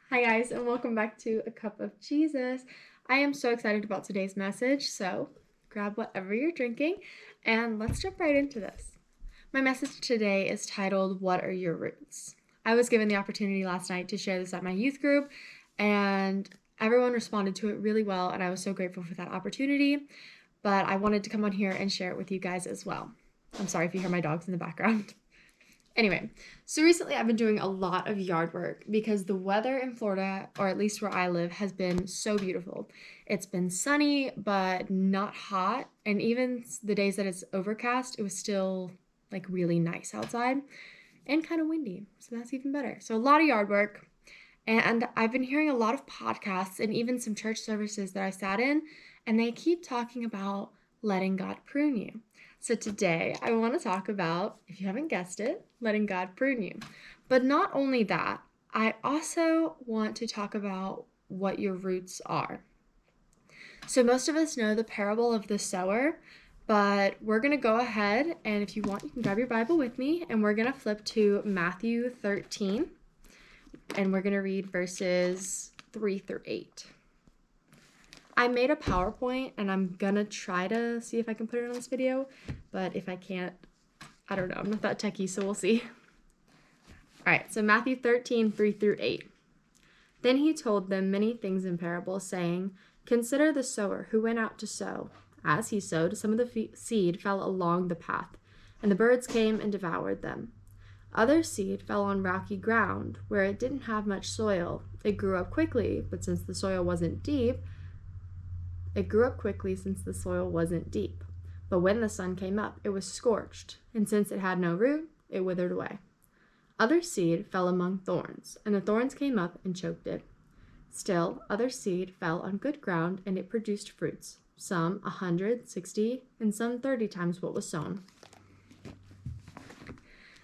Hi, guys, and welcome back to A Cup of Jesus. I am so excited about today's message, so grab whatever you're drinking and let's jump right into this. My message today is titled, What Are Your Roots? I was given the opportunity last night to share this at my youth group, and everyone responded to it really well, and I was so grateful for that opportunity. But I wanted to come on here and share it with you guys as well. I'm sorry if you hear my dogs in the background. Anyway, so recently I've been doing a lot of yard work because the weather in Florida, or at least where I live, has been so beautiful. It's been sunny, but not hot. And even the days that it's overcast, it was still like really nice outside and kind of windy. So that's even better. So a lot of yard work. And I've been hearing a lot of podcasts and even some church services that I sat in, and they keep talking about letting God prune you. So today I want to talk about, if you haven't guessed it, letting God prune you. But not only that, I also want to talk about what your roots are. So most of us know the parable of the sower, but we're going to go ahead, and if you want, you can grab your Bible with me, and we're going to flip to Matthew 13, and we're going to read verses 3 through 8. I made a PowerPoint, and I'm going to try to see if I can put it on this video, but if I can't, I don't know. I'm not that techie, so we'll see. All right, so Matthew 13, 3 through 8. Then he told them many things in parables, saying, Consider the sower who went out to sow. As he sowed, some of the seed fell along the path, and the birds came and devoured them. Other seed fell on rocky ground, where it didn't have much soil. It grew up quickly, but since the soil wasn't deep, But when the sun came up, it was scorched, and since it had no root, it withered away. Other seed fell among thorns, and the thorns came up and choked it. Still, other seed fell on good ground, and it produced fruits, some 100, 60, and some 30 times what was sown.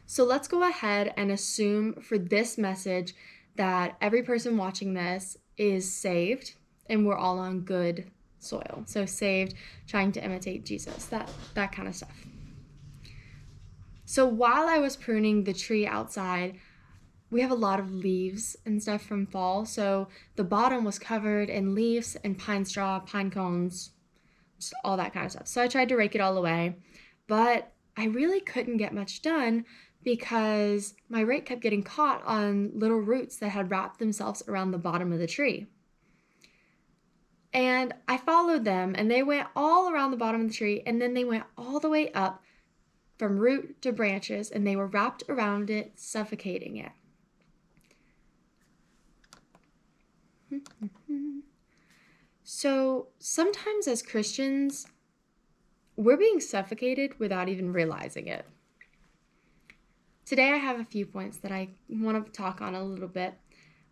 So let's go ahead and assume for this message that every person watching this is saved and we're all on good soil. So saved, trying to imitate Jesus, that kind of stuff. So while I was pruning the tree outside, we have a lot of leaves and stuff from fall. So the bottom was covered in leaves and pine straw, pine cones, just all that kind of stuff. So I tried to rake it all away, but I really couldn't get much done because my rake kept getting caught on little roots that had wrapped themselves around the bottom of the tree. And I followed them, and they went all around the bottom of the tree, and then they went all the way up from root to branches, and they were wrapped around it, suffocating it. So sometimes as Christians, we're being suffocated without even realizing it. Today I have a few points that I want to talk on a little bit,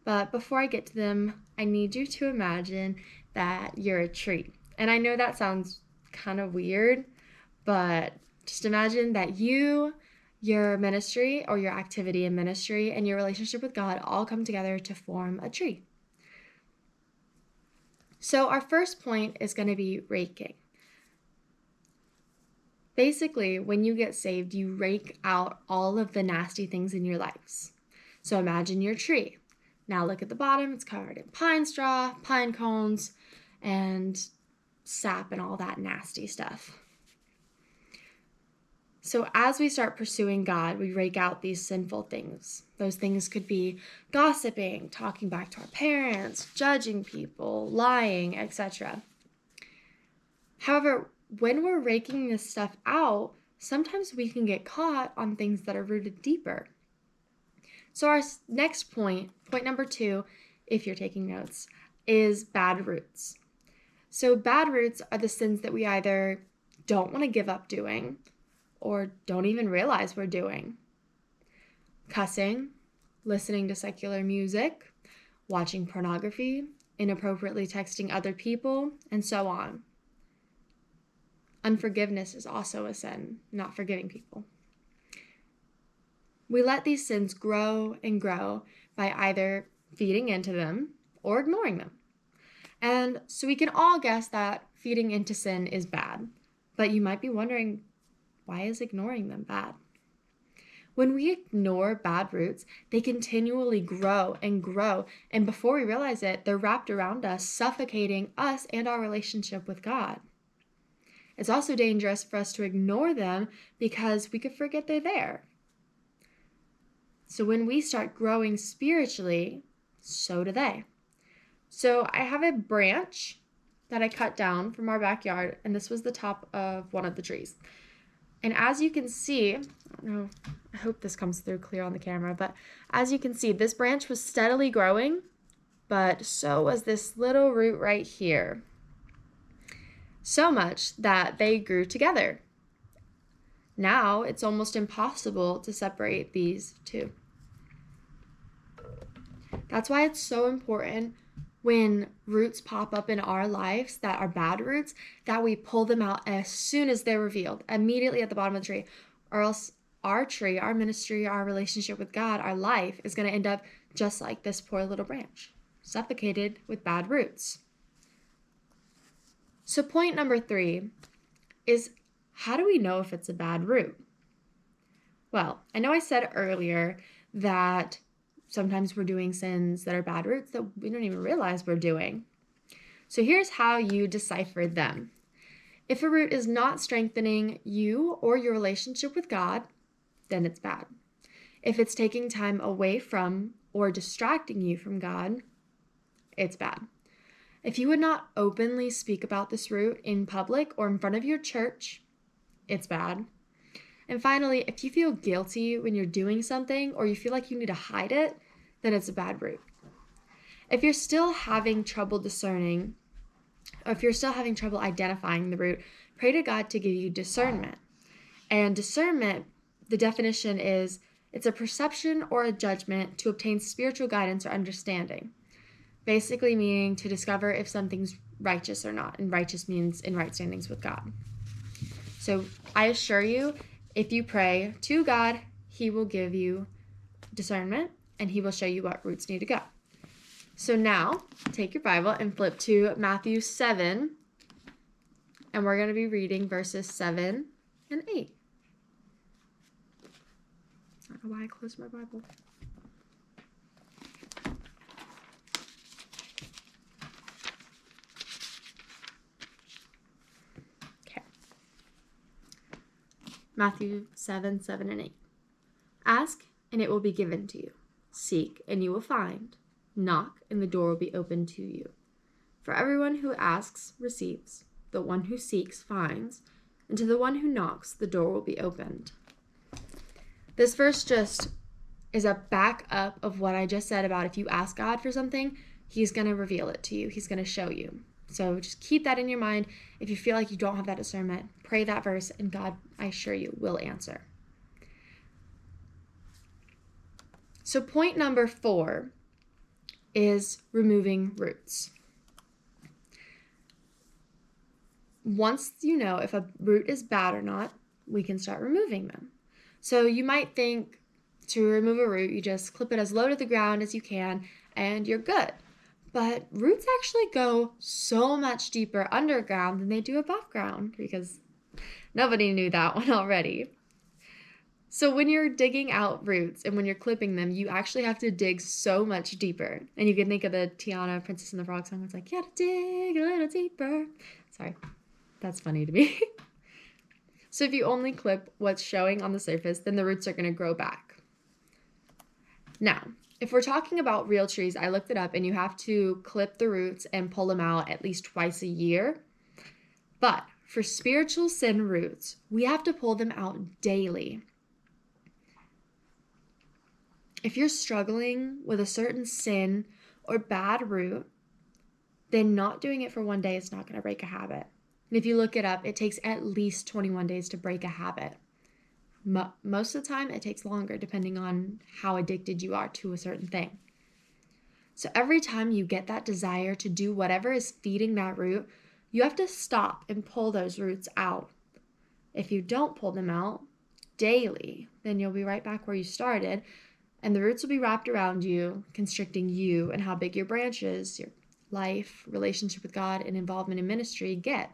but before I get to them, I need you to imagine that you're a tree. And I know that sounds kind of weird, but just imagine that you, your ministry or your activity in ministry, and your relationship with God all come together to form a tree. So our first point is going to be raking. Basically, when you get saved, you rake out all of the nasty things in your lives. So imagine your tree. Now look at the bottom. It's covered in pine straw, pine cones, and sap and all that nasty stuff. So as we start pursuing God, we rake out these sinful things. Those things could be gossiping, talking back to our parents, judging people, lying, etc. However, when we're raking this stuff out, sometimes we can get caught on things that are rooted deeper. So our next point number 2, if you're taking notes, is bad roots. So bad roots are the sins that we either don't want to give up doing or don't even realize we're doing. Cussing, listening to secular music, watching pornography, inappropriately texting other people, and so on. Unforgiveness is also a sin, not forgiving people. We let these sins grow and grow by either feeding into them or ignoring them. And so we can all guess that feeding into sin is bad, but you might be wondering, why is ignoring them bad? When we ignore bad roots, they continually grow and grow, and before we realize it, they're wrapped around us, suffocating us and our relationship with God. It's also dangerous for us to ignore them because we could forget they're there. So when we start growing spiritually, so do they. So I have a branch that I cut down from our backyard, and this was the top of one of the trees. And as you can see, I hope this comes through clear on the camera, but as you can see, this branch was steadily growing, but so was this little root right here. So much that they grew together. Now it's almost impossible to separate these two. That's why it's so important when roots pop up in our lives that are bad roots, that we pull them out as soon as they're revealed, immediately at the bottom of the tree, or else our tree, our ministry, our relationship with God, our life is going to end up just like this poor little branch, suffocated with bad roots. So point number 3 is, how do we know if it's a bad root? Well, I know I said earlier that sometimes we're doing sins that are bad roots that we don't even realize we're doing. So here's how you decipher them. If a root is not strengthening you or your relationship with God, then it's bad. If it's taking time away from or distracting you from God, it's bad. If you would not openly speak about this root in public or in front of your church, it's bad. And finally, if you feel guilty when you're doing something or you feel like you need to hide it, then it's a bad root. If you're still having trouble discerning, or if you're still having trouble identifying the root, pray to God to give you discernment. And discernment, the definition is, it's a perception or a judgment to obtain spiritual guidance or understanding. Basically meaning to discover if something's righteous or not. And righteous means in right standings with God. So I assure you, if you pray to God, He will give you discernment and He will show you what roots need to go. So now, take your Bible and flip to Matthew 7, and we're going to be reading verses 7 and 8. I don't know why I closed my Bible. Okay. Matthew 7, 7 and 8. Ask, and it will be given to you. Seek, and you will find. Knock, and the door will be opened to you. For everyone who asks receives. The one who seeks finds. And to the one who knocks, the door will be opened. This verse just is a backup of what I just said about if you ask God for something, He's going to reveal it to you. He's going to show you. So just keep that in your mind. If you feel like you don't have that discernment, pray that verse, and God, I assure you, will answer. So point number 4 is removing roots. Once you know if a root is bad or not, we can start removing them. So you might think to remove a root, you just clip it as low to the ground as you can and you're good. But roots actually go so much deeper underground than they do above ground, because nobody knew that one already. So when you're digging out roots and when you're clipping them, you actually have to dig so much deeper. And you can think of the Tiana Princess and the Frog song. It's like, you have to dig a little deeper. Sorry, that's funny to me. So if you only clip what's showing on the surface, then the roots are going to grow back. Now, if we're talking about real trees, I looked it up, and you have to clip the roots and pull them out at least twice a year. But for spiritual sin roots, we have to pull them out daily. If you're struggling with a certain sin or bad root, then not doing it for one day is not going to break a habit. And if you look it up, it takes at least 21 days to break a habit. Most of the time, it takes longer depending on how addicted you are to a certain thing. So every time you get that desire to do whatever is feeding that root, you have to stop and pull those roots out. If you don't pull them out daily, then you'll be right back where you started, and the roots will be wrapped around you, constricting you and how big your branches, your life, relationship with God, and involvement in ministry get.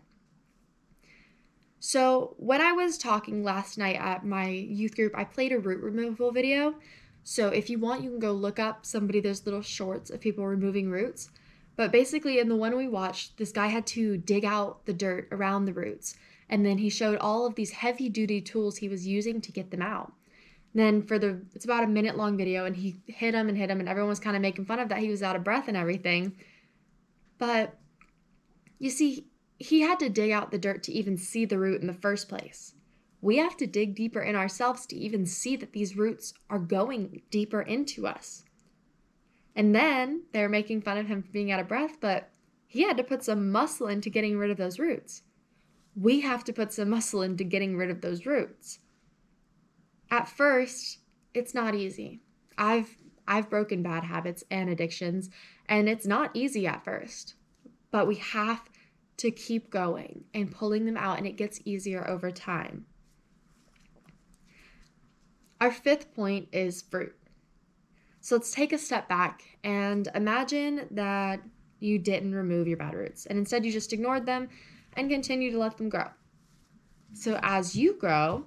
So, when I was talking last night at my youth group, I played a root removal video. So, if you want, you can go look up somebody, those little shorts of people removing roots. But basically, in the one we watched, this guy had to dig out the dirt around the roots. And then he showed all of these heavy duty tools he was using to get them out. And then it's about a minute long video, and he hit him, and everyone was kind of making fun of that. He was out of breath and everything. But you see, he had to dig out the dirt to even see the root in the first place. We have to dig deeper in ourselves to even see that these roots are going deeper into us. And then they're making fun of him for being out of breath, but he had to put some muscle into getting rid of those roots. We have to put some muscle into getting rid of those roots. At first, it's not easy. I've broken bad habits and addictions, and it's not easy at first. But we have to keep going and pulling them out, and it gets easier over time. Our fifth point is fruit. So let's take a step back and imagine that you didn't remove your bad roots, and instead you just ignored them and continue to let them grow. So as you grow,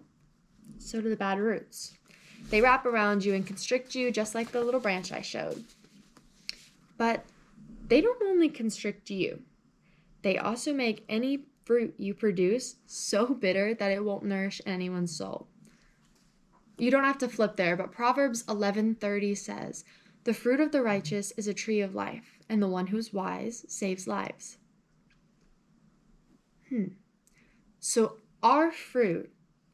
so do the bad roots. They wrap around you and constrict you just like the little branch I showed. But they don't only constrict you. They also make any fruit you produce so bitter that it won't nourish anyone's soul. You don't have to flip there, but Proverbs 11:30 says, "The fruit of the righteous is a tree of life, and the one who's wise saves lives." So our fruit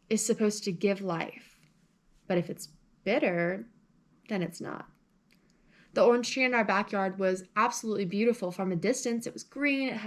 is supposed to give life, but if it's bitter, then it's not. The orange tree in our backyard was absolutely beautiful from a distance. It was green, it